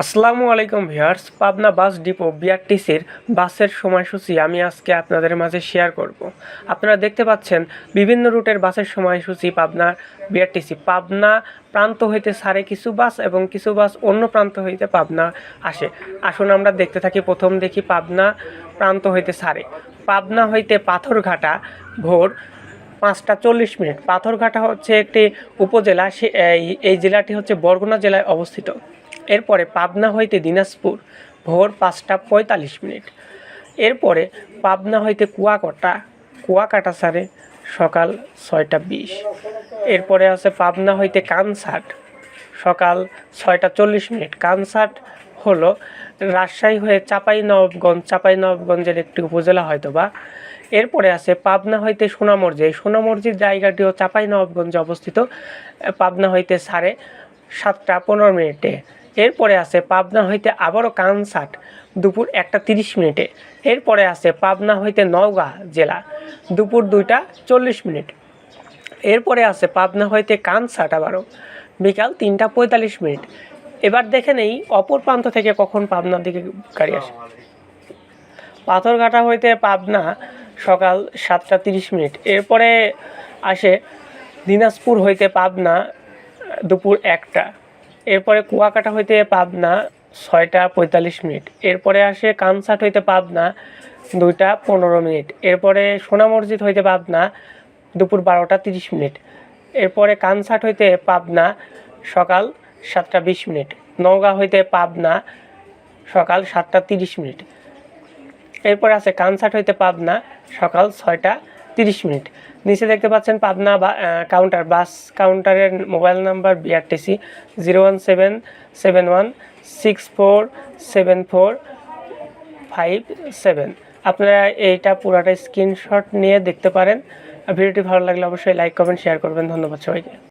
আসসালামু আলাইকুম viewers, Pabna bus depot বিআরটিসির বাসের সময়সূচি আমি আজকে আপনাদের মাঝে শেয়ার করব। আপনারা দেখতে পাচ্ছেন বিভিন্ন রুটের বাসের সময়সূচি পাবনা বিআরটিসি। পাবনা প্রান্ত হইতে ছাড়ে কিছু বাস এবং কিছু বাস অন্য প্রান্ত হইতে পাবনা আসে। আসুন আমরা দেখতে থাকি। প্রথম দেখি পাবনা প্রান্ত হইতে ছাড়ে। পাবনা হইতে পাথরঘাটা ভোর 5টা 40 মিনিট। পাথরঘাটা হচ্ছে একটি উপজেলা, এই জেলাটি হচ্ছে বরগুনা জেলায় অবস্থিত। এরপরে পাবনা হইতে দিনাজপুর ভোর 5টা 45 মিনিট। এরপরে পাবনা হইতে কুয়াকাটা ছাড়ে সকাল 6টা 20। এরপরে আছে পাবনা হইতে কানসাট সকাল 6টা 40 মিনিট। কানসাট হলো রাজশাহী হয়ে চাঁপাইনবাবগঞ্জের একটি উপজেলা হয়তোবা। এরপরে আছে পাবনা হইতে সোনামুরজি। এই সোনামুরজির জায়গাটিও চাঁপাইনবাবগঞ্জে অবস্থিত। পাবনা হইতে ছাড়ে 7টা 15 মিনিটে। এরপরে আছে পাবনা হইতে আবারও কানসাট দুপুর 1টা 30 মিনিটে। এরপরে আছে পাবনা হইতে নওগাঁ জেলা দুপুর 2টা 40 মিনিট। এরপরে আছে পাবনা হইতে কানসাট আবারও বিকাল 3টা 45 মিনিট। এবার দেখে নেই অপর প্রান্ত থেকে কখন পাবনার দিকে গাড়ি আসে। পাথরঘাটা হইতে পাবনা সকাল 7টা 30 মিনিট। এরপরে আসে দিনাজপুর হইতে পাবনা দুপুর 1টা। এরপরে কুয়াকাটা হইতে পাবনা 6টা 45 মিনিট। এরপরে আসে কানসাট হইতে পাবনা 2টা 15 মিনিট। এরপরে সোনামসজিদ হইতে পাবনা দুপুর 12টা 30 মিনিট। এরপরে কানসাট হইতে পাবনা সকাল 7টা 20 মিনিট। নওগাঁ হইতে পাবনা সকাল 7টা 30 মিনিট। এরপরে আছে কানসাট হইতে পাবনা সকাল 6টা 30 মিনিট। নিচে দেখতে পাচ্ছেন পাবনা কাউন্টার, বাস কাউন্টারের মোবাইল নাম্বার বিআরটিসি 01771647457। আপনারা এইটা পুরাটা স্ক্রিনশট নিয়ে দেখতে পারেন। ভিডিওটি ভালো লাগলে অবশ্যই লাইক কমেন্ট শেয়ার করবেন। ধন্যবাদ সবাইকে।